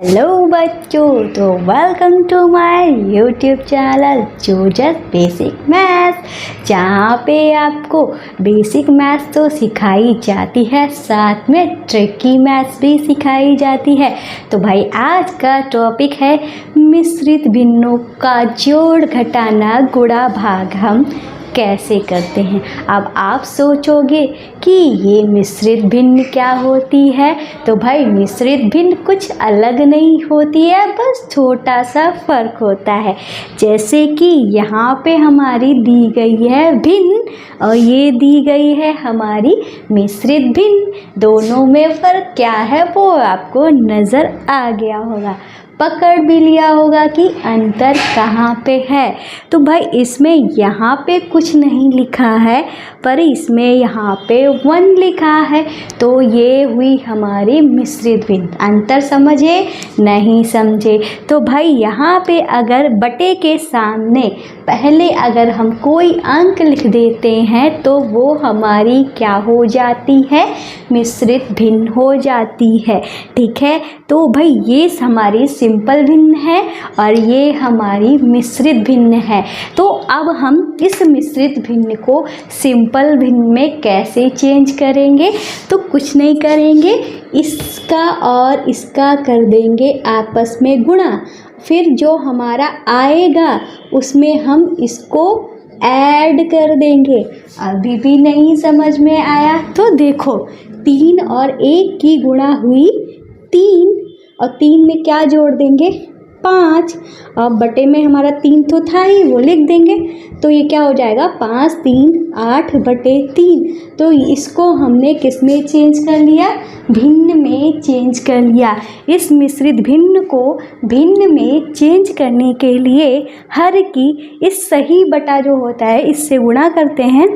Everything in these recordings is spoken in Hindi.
हेलो बच्चों, तो welcome to my YouTube channel जोजस बेसिक मैथ्स, जहाँ पे आपको बेसिक मैथ्स तो सिखाई जाती है, साथ में ट्रिकी मैथ्स भी सिखाई जाती है। तो भाई आज का टॉपिक है मिश्रित भिन्नों का जोड़ घटाना गुणा भाग हम कैसे करते हैं। अब आप सोचोगे कि ये मिश्रित भिन्न क्या होती है, तो भाई मिश्रित भिन्न कुछ अलग नहीं होती है, बस छोटा सा फर्क होता है। जैसे कि यहाँ पे हमारी दी गई है भिन्न और ये दी गई है हमारी मिश्रित भिन्न। दोनों में फ़र्क क्या है वो आपको नज़र आ गया होगा, पकड़ भी लिया होगा कि अंतर कहाँ पे है। तो भाई इसमें यहाँ पे कुछ नहीं लिखा है, पर इसमें यहाँ पे 1 लिखा है, तो ये हुई हमारी मिश्रित भिन्न। अंतर समझे नहीं समझे? तो भाई यहाँ पे अगर बटे के सामने पहले अगर हम कोई अंक लिख देते हैं तो वो हमारी क्या हो जाती है, मिश्रित भिन्न हो जाती है। ठीक है, तो भाई ये हमारी सिंपल भिन्न है और ये हमारी मिश्रित भिन्न है। तो अब हम इस मिश्रित भिन्न को सिंपल भिन्न में कैसे चेंज करेंगे? तो कुछ नहीं करेंगे, इसका और इसका कर देंगे आपस में गुणा, फिर जो हमारा आएगा उसमें हम इसको ऐड कर देंगे। अभी भी नहीं समझ में आया तो देखो, 3 और 1 की गुणा हुई 3 और 3 में क्या जोड़ देंगे, 5। अब बटे में हमारा 3 तो था ही, वो लिख देंगे, तो ये क्या हो जाएगा, 5 3 8 बटे 3। तो इसको हमने किस में चेंज कर लिया, भिन्न में चेंज कर लिया। इस मिश्रित भिन्न को भिन्न में चेंज करने के लिए हर की इस सही बटा जो होता है इससे गुणा करते हैं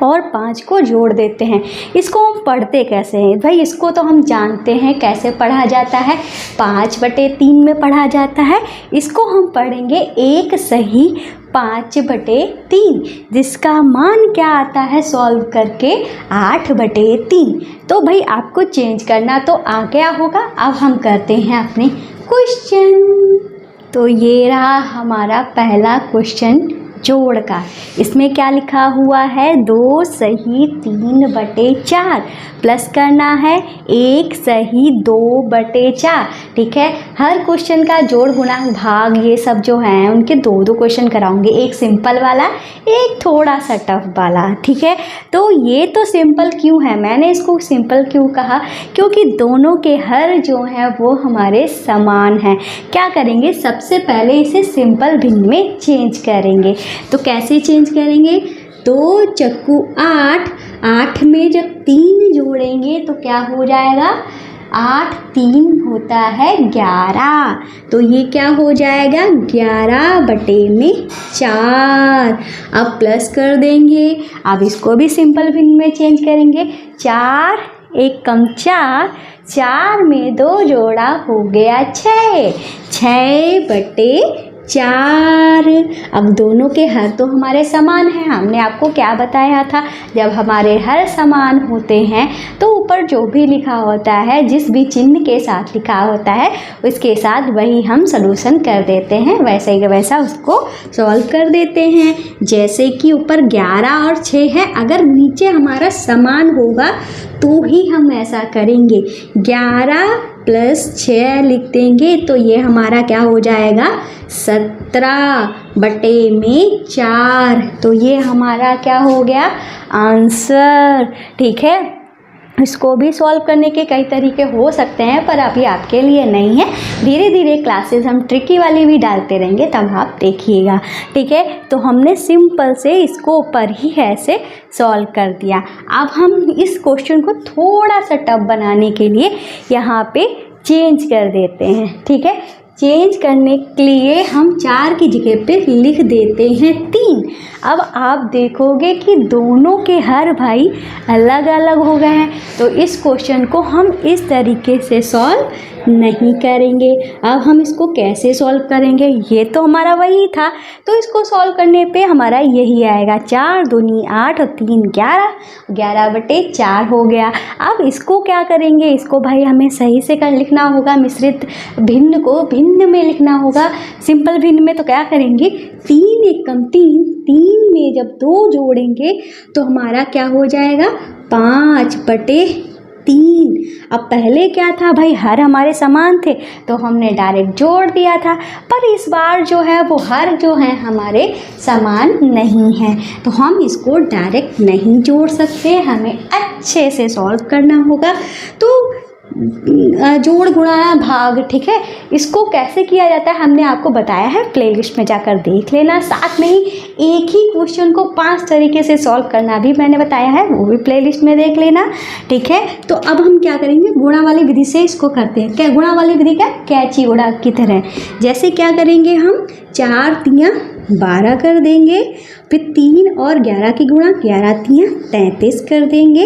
और 5 को जोड़ देते हैं। इसको हम पढ़ते कैसे हैं भाई? इसको तो हम जानते हैं कैसे पढ़ा जाता है, 5 बटे 3 में पढ़ा जाता है। इसको हम पढ़ेंगे 1 सही 5 बटे 3, जिसका मान क्या आता है सॉल्व करके 8 बटे 3। तो भाई आपको चेंज करना तो आ गया होगा। अब हम करते हैं अपने क्वेश्चन। तो ये रहा हमारा पहला क्वेश्चन जोड़ का। इसमें क्या लिखा हुआ है, 2 सही 3 बटे 4 प्लस करना है 1 सही 2 बटे 4। ठीक है, हर क्वेश्चन का जोड़ गुणा भाग ये सब जो हैं उनके 2 क्वेश्चन कराऊंगे, एक सिंपल वाला एक थोड़ा सा टफ वाला। ठीक है, तो ये तो सिंपल क्यों है, मैंने इसको सिंपल क्यों कहा, क्योंकि दोनों के हर जो हैं वो हमारे समान हैं। क्या करेंगे, सबसे पहले इसे सिंपल भिन्न में चेंज करेंगे। तो कैसे चेंज करेंगे, 2 चक्कू 8, 8 में जब 3 जोड़ेंगे तो क्या हो जाएगा, 8 3 होता है 11। तो ये क्या हो जाएगा, 11 बटे में 4। अब प्लस कर देंगे, अब इसको भी सिंपल भिन्न में चेंज करेंगे। 4 1 कम 4, 4 में 2 जोड़ा हो गया 6, 6 बटे 4। अब दोनों के हर तो हमारे समान हैं। हमने आपको क्या बताया था, जब हमारे हर समान होते हैं तो ऊपर जो भी लिखा होता है, जिस भी चिन्ह के साथ लिखा होता है उसके साथ वही हम सलूशन कर देते हैं, वैसे ही वैसा उसको सॉल्व कर देते हैं। जैसे कि ऊपर 11 और 6 है, अगर नीचे हमारा समान होगा तो ही हम ऐसा करेंगे। 11 प्लस 6 लिख देंगे तो ये हमारा क्या हो जाएगा, 17 बटे में 4। तो ये हमारा क्या हो गया, आंसर। ठीक है, इसको भी सॉल्व करने के कई तरीके हो सकते हैं, पर अभी आपके लिए नहीं है। धीरे धीरे क्लासेस हम ट्रिकी वाली भी डालते रहेंगे, तब आप देखिएगा। ठीक है, तो हमने सिंपल से इसको ऊपर ही ऐसे सॉल्व कर दिया। अब हम इस क्वेश्चन को थोड़ा सा टफ बनाने के लिए यहाँ पे चेंज कर देते हैं। ठीक है, चेंज करने के लिए हम 4 की जगह पे लिख देते हैं 3। अब आप देखोगे कि दोनों के हर भाई अलग अलग हो गए हैं, तो इस क्वेश्चन को हम इस तरीके से सॉल्व नहीं करेंगे। अब हम इसको कैसे सॉल्व करेंगे, ये तो हमारा वही था, तो इसको सॉल्व करने पे हमारा यही आएगा 4 दूनी 8 और 3 11, 11/4 हो गया। अब इसको क्या करेंगे, इसको भाई हमें सही से कर लिखना होगा, मिश्रित भिन्न को भिन्न में लिखना होगा। सिंपल भिन्न में तो क्या करेंगे, 3 एकम 3, 3 में जब 2 जोड़ेंगे तो हमारा क्या हो जाएगा 5/3। अब पहले क्या था भाई, हर हमारे समान थे तो हमने डायरेक्ट जोड़ दिया था, पर इस बार जो है वो हर जो है हमारे समान नहीं है, तो हम इसको डायरेक्ट नहीं जोड़ सकते, हमें अच्छे से सॉल्व करना होगा। तो जोड़ गुणा भाग, ठीक है, इसको कैसे किया जाता है हमने आपको बताया है, प्लेलिस्ट में जाकर देख लेना। साथ में ही एक ही क्वेश्चन को 5 तरीके से सॉल्व करना भी मैंने बताया है, वो भी प्लेलिस्ट में देख लेना, ठीक है। तो अब हम क्या करेंगे, गुणा वाली विधि से इसको करते हैं। क्या गुणा वाली विधि, क्या कैची उड़ा की तरह, जैसे क्या करेंगे हम 4 तियाँ 12 कर देंगे, फिर 3 और 11 की गुणा 11 तियाँ 33 कर देंगे।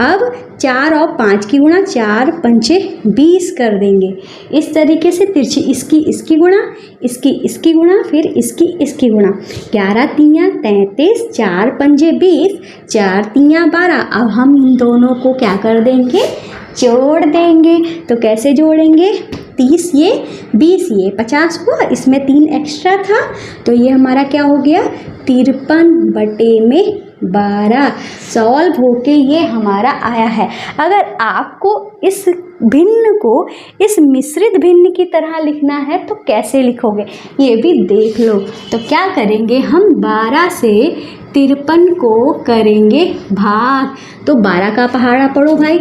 अब 4 और 5 की गुणा 4 पंचे 20 कर देंगे। इस तरीके से तिरछी इसकी गुणा, इसकी गुणा, फिर इसकी गुणा, 11 तियाँ 33, 4 पंजे 20, 4 तियाँ 12। अब हम इन दोनों को क्या कर देंगे, जोड़ देंगे। तो कैसे जोड़ेंगे, 30 ये 20 ये 50 हुआ, इसमें 3 एक्स्ट्रा था, तो ये हमारा क्या हो गया 53/12। सॉल्व होके ये हमारा आया है। अगर आपको इस भिन्न को इस मिश्रित भिन्न की तरह लिखना है तो कैसे लिखोगे ये भी देख लो। तो क्या करेंगे हम, 12 से 53 को करेंगे भाग। तो 12 का पहाड़ा पढ़ो भाई,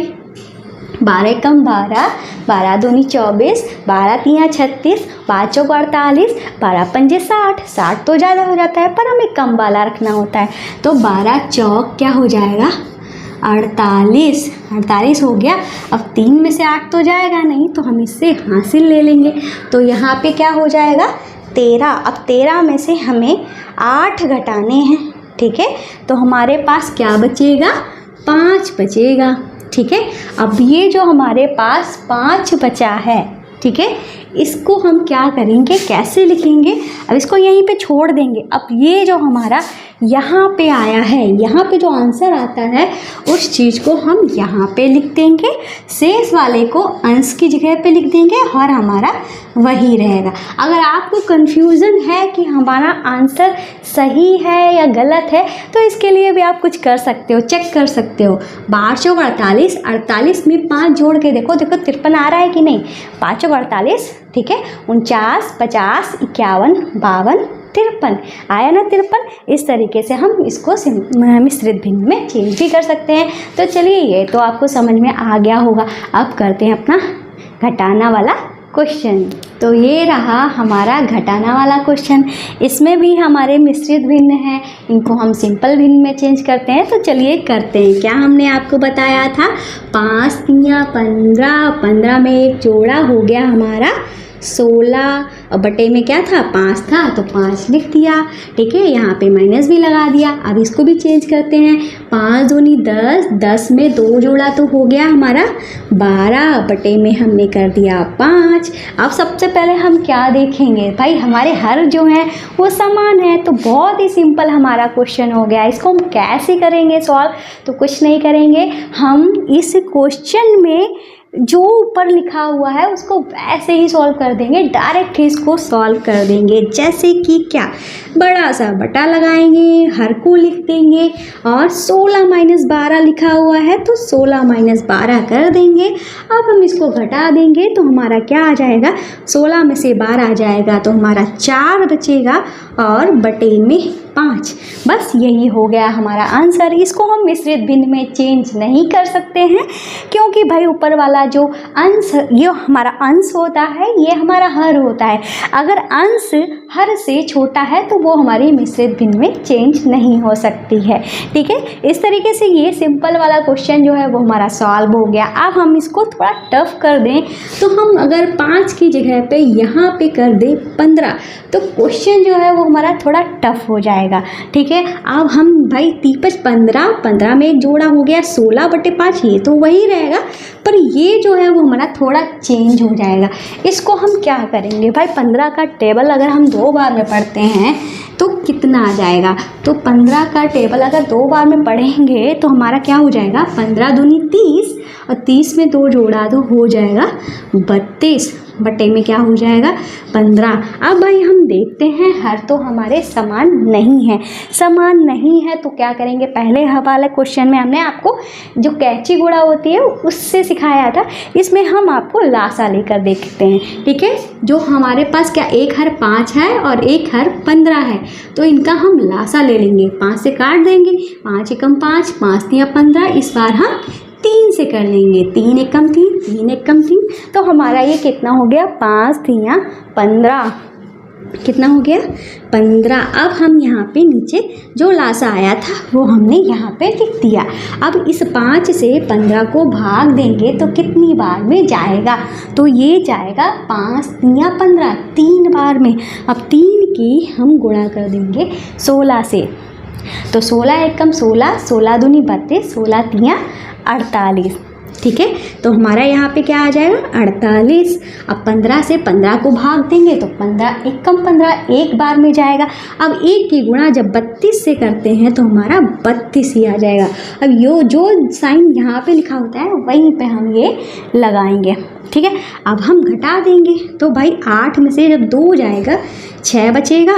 12 कम 12, 12 दूनी 24, 12 तियाँ 36, 5 चौक 48, 12 पंजे 60, 60 तो ज़्यादा हो जाता है पर हमें कम वाला रखना होता है। तो 12 चौक क्या हो जाएगा 48 हो गया। अब 3 में से 8 तो जाएगा नहीं, तो हम इससे हासिल ले लेंगे। तो यहाँ पे क्या हो जाएगा 13। अब 13 में से हमें 8 घटाने हैं, ठीक है, तो हमारे पास क्या बचेगा 5 बचेगा, ठीक है। अब ये जो हमारे पास 5 बचा है, ठीक है, इसको हम क्या करेंगे, कैसे लिखेंगे, अब इसको यहीं पे छोड़ देंगे। अब ये जो हमारा यहाँ पे आया है, यहाँ पे जो आंसर आता है उस चीज़ को हम यहाँ पे लिख देंगे, शेष वाले को अंश की जगह पे लिख देंगे और हमारा वही रहेगा। अगर आपको कन्फ्यूज़न है कि हमारा आंसर सही है या गलत है तो इसके लिए भी आप कुछ कर सकते हो, चेक कर सकते हो। 12 चौक 48, 48 में 5 जोड़ के देखो 53 आ रहा है कि नहीं, 5 चौक 48, ठीक है, 49, 50, 51, 52, 53 आया ना 53। इस तरीके से हम इसको मिश्रित भिन्न में चेंज भी कर सकते हैं। तो चलिए ये तो आपको समझ में आ गया होगा। अब करते हैं अपना घटाना वाला क्वेश्चन। तो ये रहा हमारा घटाना वाला क्वेश्चन। इसमें भी हमारे मिश्रित भिन्न हैं, इनको हम सिंपल भिन्न में चेंज करते हैं। तो चलिए करते हैं। क्या हमने आपको बताया था 5 तियाँ 15, 15 में एक जोड़ा हो गया हमारा 16 और बटे में क्या था 5 था तो 5 लिख दिया, ठीक है, यहाँ पे माइनस भी लगा दिया। अब इसको भी चेंज करते हैं, 5 दूनी 10, 10 में 2 जोड़ा तो हो गया हमारा 12, बटे में हमने कर दिया 5। अब सबसे पहले हम क्या देखेंगे भाई, हमारे हर जो है वो समान है, तो बहुत ही सिंपल हमारा क्वेश्चन हो गया। इसको हम कैसे करेंगे सॉल्व, तो कुछ नहीं करेंगे, हम इस क्वेश्चन में जो ऊपर लिखा हुआ है उसको वैसे ही सॉल्व कर देंगे, डायरेक्ट ही इसको सॉल्व कर देंगे। जैसे कि क्या, बड़ा सा बटा लगाएंगे, हर को लिख देंगे और 16 - 12 लिखा हुआ है तो 16 - 12 कर देंगे। अब हम इसको घटा देंगे तो हमारा क्या आ जाएगा, 16 में से 12 आ जाएगा तो हमारा 4 बचेगा और बटे में 5। बस यही हो गया हमारा आंसर। इसको हम मिश्रित भिन्न में चेंज नहीं कर सकते हैं क्योंकि भाई ऊपर वाला जो अंश, ये हमारा अंश होता है, ये हमारा हर होता है। अगर अंश हर से छोटा है तो वो हमारी मिश्रित भिन्न में चेंज नहीं हो सकती है, ठीक है। इस तरीके से ये सिंपल वाला क्वेश्चन जो है वो हमारा सॉल्व हो गया। अब हम इसको थोड़ा टफ कर दें तो हम अगर 5 की जगह पे यहाँ पे कर दें 15 तो क्वेश्चन जो है वो हमारा थोड़ा टफ हो जाएगा। जाएगा। ठीक है, अब हम भाई 15 15 में एक जोड़ा हो गया 16/5, ये तो वही रहेगा, पर ये जो है वो हमारा थोड़ा चेंज हो जाएगा। इसको हम क्या करेंगे भाई, 15 का टेबल अगर हम 2 बार में पढ़ते हैं तो कितना आ जाएगा, तो 15 का टेबल अगर 2 बार में पढ़ेंगे तो हमारा क्या हो जाएगा, 15 दूनी 30 और 30 में 2 जोड़ा तो हो जाएगा 32 बटे में क्या हो जाएगा 15। अब भाई हम देखते हैं हर तो हमारे समान नहीं है, समान नहीं है तो क्या करेंगे, पहले वाले क्वेश्चन में हमने आपको जो कैंची गुणा होती है उससे सिखाया था, इसमें हम आपको लासा लेकर देखते हैं। ठीक है, जो हमारे पास क्या एक हर 5 है और एक हर 15 है, तो इनका हम लासा ले लेंगे, 5 से काट देंगे, 5 एकम 5, 5 तिया 15, इस बार हम 3 से कर लेंगे, 3 एकम 3, 3 एकम 3, तो हमारा ये कितना हो गया, 5 तिया 15, कितना हो गया 15। अब हम यहाँ पे नीचे जो लासा आया था वो हमने यहाँ पे लिख दिया। अब इस 5 से 15 को भाग देंगे तो कितनी बार में जाएगा, तो ये जाएगा 5 तिया 15, 3 बार में। अब 3 की हम गुणा कर देंगे 16 से, तो 16 एकम 16, 16 दूनी 32, 16 तिया 48। ठीक है, तो हमारा यहाँ पे क्या आ जाएगा 48। अब 15 से 15 को भाग देंगे तो 15 एकम 15, एक बार में जाएगा। अब एक की गुणा जब 32 से करते हैं तो हमारा 32 ही आ जाएगा। अब यो जो साइन यहाँ पे लिखा होता है वहीं पे हम ये लगाएंगे। ठीक है, अब हम घटा देंगे तो भाई 8 में से जब 2 जाएगा 6 बचेगा,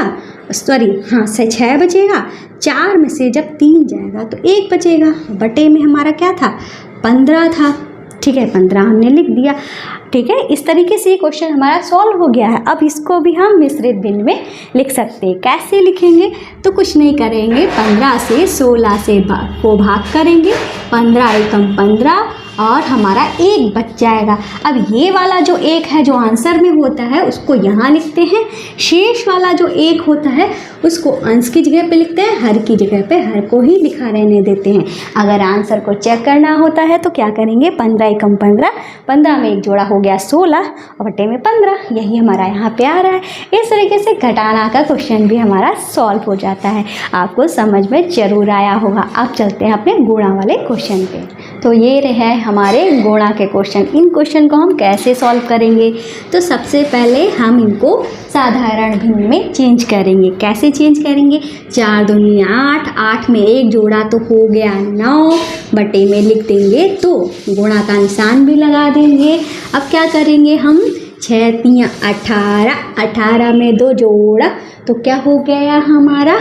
सॉरी हाँ 6 बचेगा, 4 में से जब 3 जाएगा तो 1 बचेगा, बटे में हमारा क्या था 15 था। ठीक है, 15 हमने लिख दिया। ठीक है, इस तरीके से ये क्वेश्चन हमारा सॉल्व हो गया है। अब इसको भी हम मिश्रित भिन्न में लिख सकते हैं। कैसे लिखेंगे, तो कुछ नहीं करेंगे, 15 से 16 से को भाग करेंगे, 15 एकम 15 और हमारा 1 बच जाएगा। अब ये वाला जो 1 है जो आंसर में होता है उसको यहाँ लिखते हैं, शेष वाला जो 1 होता है उसको अंश की जगह पे लिखते हैं, हर की जगह पे हर को ही लिखा रहने देते हैं। अगर आंसर को चेक करना होता है तो क्या करेंगे, 15 एकम 15, 15 में एक जोड़ा हो गया 16 और बटे में 15, यही हमारा यहाँ पे आ रहा है। इस तरीके से घटाना का क्वेश्चन भी हमारा सॉल्व हो जाता है। आपको समझ में जरूर आया होगा। अब चलते हैं अपने गुणा वाले क्वेश्चन पे। तो ये रहे हमारे गुणा के क्वेश्चन। इन क्वेश्चन को हम कैसे सॉल्व करेंगे, तो सबसे पहले हम इनको साधारण भिन्न में चेंज करेंगे। कैसे चेंज करेंगे, 4 दूनी 8, 8 में एक जोड़ा तो हो गया 9, बटे में लिख देंगे तो गुणा का निशान भी लगा देंगे। अब क्या करेंगे हम, 6 तिया 18, 18 में 2 जोड़ा तो क्या हो गया हमारा,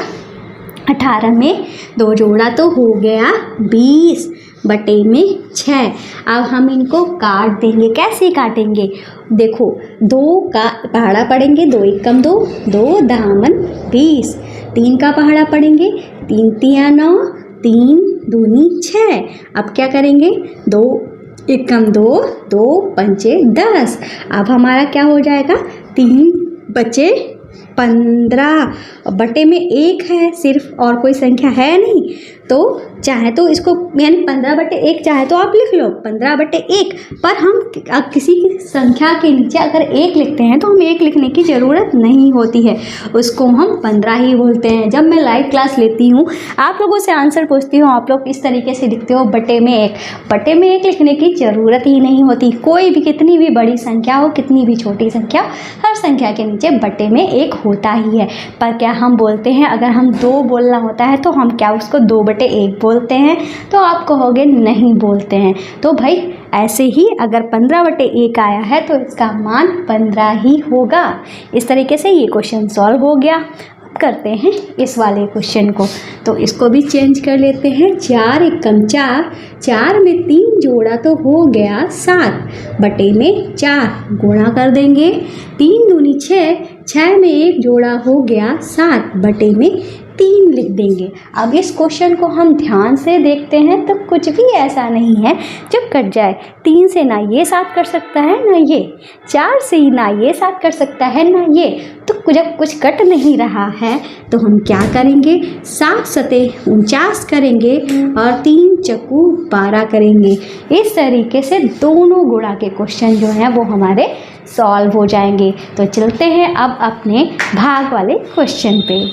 18 में 2 जोड़ा तो हो गया 20, बटे में 6। अब हम इनको काट देंगे। कैसे काटेंगे, देखो 2 का पहाड़ा पढ़ेंगे, 2 एकम 2, 2 दामन 20, 3 का पहाड़ा पढ़ेंगे, 3 तिया 9, 3 दूनी 6। अब क्या करेंगे, 2 एकम 2, 2 पंचे 10। अब हमारा क्या हो जाएगा, 3 बचे 15, बटे में 1 है सिर्फ, और कोई संख्या है नहीं, तो चाहे तो इसको यानी 15/1 चाहे तो आप लिख लो 15/1, पर हम किसी की संख्या के नीचे अगर 1 लिखते हैं तो हम 1 लिखने की ज़रूरत नहीं होती है, उसको हम 15 ही बोलते हैं। जब मैं लाइव क्लास लेती हूँ, आप लोगों से आंसर पूछती हूँ, आप लोग इस तरीके से लिखते हो बटे में 1, बटे में 1 लिखने की ज़रूरत ही नहीं होती। कोई भी कितनी भी बड़ी संख्या हो, कितनी भी छोटी संख्या हो, हर संख्या के नीचे बटे में 1 होता ही है। पर क्या हम बोलते हैं, अगर हम 2 बोलना होता है तो हम क्या उसको 2/1 बोलते हैं, तो आप कहोगे नहीं बोलते हैं। तो भाई ऐसे ही अगर 15/1 आया है तो इसका मान 15 ही होगा। इस तरीके से ये क्वेश्चन सॉल्व हो गया। अब करते हैं इस वाले क्वेश्चन को, तो इसको भी चेंज कर लेते हैं। 4 एकम 4, 4 में 3 जोड़ा तो हो गया 7, बटे में 4 गुणा कर देंगे, 3 दूनी 6, 6 में 1 जोड़ा हो गया 7, बटे में 3 लिख देंगे। अब इस क्वेश्चन को हम ध्यान से देखते हैं तो कुछ भी ऐसा नहीं है जो कट जाए। 3 से ना ये 7 कर सकता है ना ये, 4 से ना ये 7 कर सकता है ना ये, तो जब कुछ कट नहीं रहा है तो हम क्या करेंगे, 7 सते 49 करेंगे और 3 चक्कू 12 करेंगे। इस तरीके से दोनों गुणा के क्वेश्चन जो हैं वो हमारे सॉल्व हो जाएंगे। तो चलते हैं अब अपने भाग वाले क्वेश्चन पे।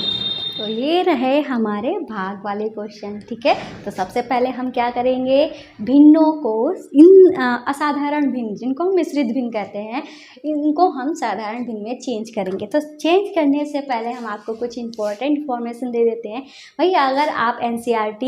तो ये रहे हमारे भाग वाले क्वेश्चन, ठीक है। तो सबसे पहले हम क्या करेंगे, भिन्नों को इन असाधारण भिन्न, जिनको हम मिश्रित भिन्न कहते हैं, इनको हम साधारण भिन्न में चेंज करेंगे। तो चेंज करने से पहले हम आपको कुछ इंपॉर्टेंट इन्फॉर्मेशन दे देते हैं। भाई अगर आप NCERT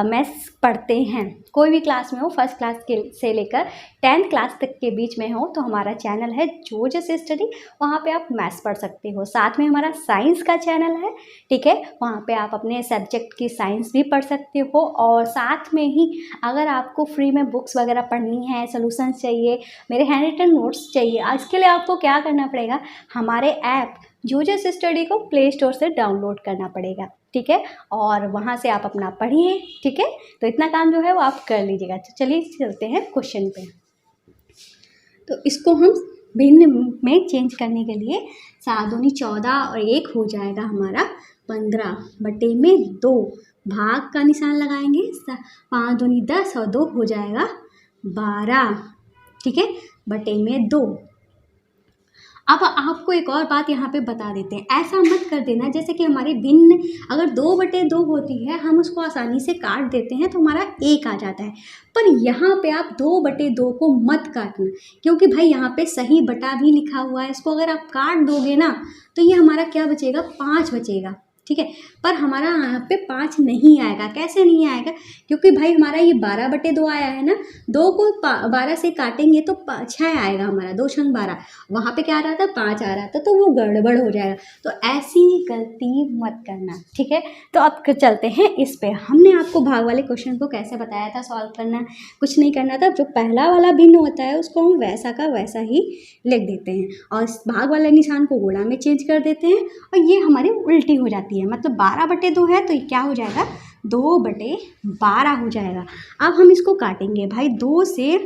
मैथ्स पढ़ते हैं, कोई भी क्लास में हो, फर्स्ट क्लास के से लेकर 10th क्लास तक के बीच में हो, तो हमारा चैनल है जोजस स्टडी, वहाँ पे आप मैथ्स पढ़ सकते हो। साथ में हमारा साइंस का चैनल है, ठीक है, वहाँ पे आप अपने सब्जेक्ट की साइंस भी पढ़ सकते हो। और साथ में ही अगर आपको फ्री में बुक्स वगैरह पढ़नी है, सॉल्यूशंस चाहिए, मेरे हैंड रिटन नोट्स चाहिए, आज के लिए आपको क्या करना पड़ेगा, हमारे ऐप जोजस स्टडी को प्ले स्टोर से डाउनलोड करना पड़ेगा, ठीक है, और वहाँ से आप अपना पढ़िए, ठीक है। तो इतना काम जो है वो आप कर लीजिएगा। तो चलिए चलते हैं क्वेश्चन पे। तो इसको हम भिन्न में चेंज करने के लिए 7 दूनी 14 और 1 हो जाएगा हमारा 15 बटे में 2, भाग का निशान लगाएंगे, 5 दूनी 10 और 2 हो जाएगा 12, ठीक है, बटे में 2। अब आपको एक और बात यहाँ पे बता देते हैं, ऐसा मत कर देना जैसे कि हमारी भिन्न अगर 2 बटे 2 होती है, हम उसको आसानी से काट देते हैं तो हमारा 1 आ जाता है। पर यहाँ पे आप 2 बटे 2 को मत काटना, क्योंकि भाई यहाँ पे सही बटा भी लिखा हुआ है, इसको अगर आप काट दोगे ना तो ये हमारा क्या बचेगा, 5 बचेगा, ठीक है। पर हमारा यहाँ पे 5 नहीं आएगा। कैसे नहीं आएगा, क्योंकि भाई हमारा ये 12 बटे 2 आया है ना, 2 को 12 से काटेंगे तो 6 आएगा हमारा, 2 छंग 12, वहाँ पे क्या आ रहा था, 5 आ रहा था, तो वो गड़बड़ हो जाएगा। तो ऐसी गलती मत करना, ठीक है। तो अब चलते हैं इस पे। हमने आपको भाग वाले क्वेश्चन को कैसे बताया था सॉल्व करना, कुछ नहीं करना था, जो पहला वाला भिन्न होता है उसको हम वैसा का वैसा ही लिख देते हैं और भाग वाले निशान को गुणा में चेंज कर देते हैं और ये हमारी उल्टी हो जाती है। मतलब 12 बटे 2 है तो ये क्या हो जाएगा, 2 बटे 12 हो जाएगा। अब हम इसको काटेंगे भाई, 2 से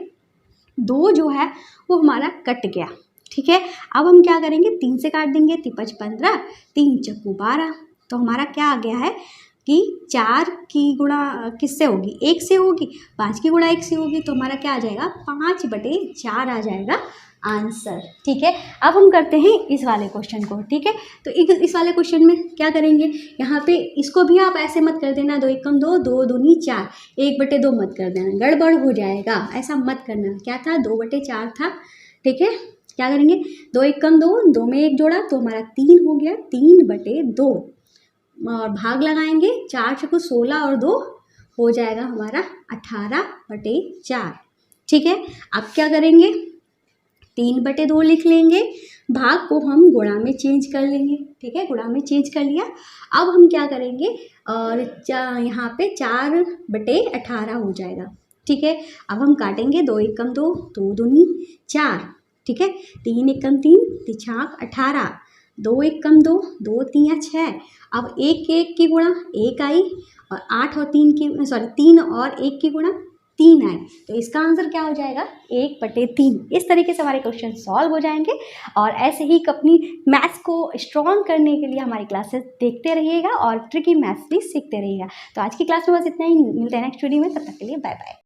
2 जो है वो हमारा कट गया, ठीक है। अब हम क्या करेंगे, 3 से काट देंगे, 5 15, 3 चक्कू 12, तो हमारा क्या आ गया है कि 4 की गुणा किससे होगी, 1 से होगी, 5 की गुणा 1 से होगी, तो हमारा क्या आ जाएगा, 5 बटे 4 आ जाएगा आंसर, ठीक है। अब हम करते हैं इस वाले क्वेश्चन को, ठीक है। तो इस वाले क्वेश्चन में क्या करेंगे, यहाँ पे इसको भी आप ऐसे मत कर देना, 2 एकम 2, 2 दूनी 4, 1 बटे 2 मत कर देना, गड़बड़ हो जाएगा, ऐसा मत करना। क्या था, 2 बटे 4 था, ठीक है। क्या करेंगे, 2 एकम 2, 2 में 1 जोड़ा तो हमारा 3 हो गया, 3 बटे 2 और भाग लगाएंगे, 4 चक्कू 16 और 2 हो जाएगा हमारा 18 बटे 4, ठीक है। अब क्या करेंगे, 3 बटे 2 लिख लेंगे, भाग को हम गुणा में चेंज कर लेंगे, ठीक है, गुणा में चेंज कर लिया। अब हम क्या करेंगे, और यहाँ पे 4 बटे 18 हो जाएगा, ठीक है। अब हम काटेंगे, 2 एकम 2, 2 दूनी 4, ठीक है, 3 एकम 3, 3 18, 2 एकम 2, 2 3 6। अब 1 की गुणा 1 आई और 8 और 3 की 3 और 1 की गुणा 3 आए, तो इसका आंसर क्या हो जाएगा, 1 बटे 3। इस तरीके से हमारे क्वेश्चन सॉल्व हो जाएंगे और ऐसे ही अपनी मैथ्स को स्ट्रॉन्ग करने के लिए हमारी क्लासेस देखते रहिएगा और ट्रिकी मैथ्स भी सीखते रहिएगा। तो आज की क्लास में बस इतना ही, मिलते हैं नेक्स्ट वीडियो में, तब तक के लिए बाय बाय।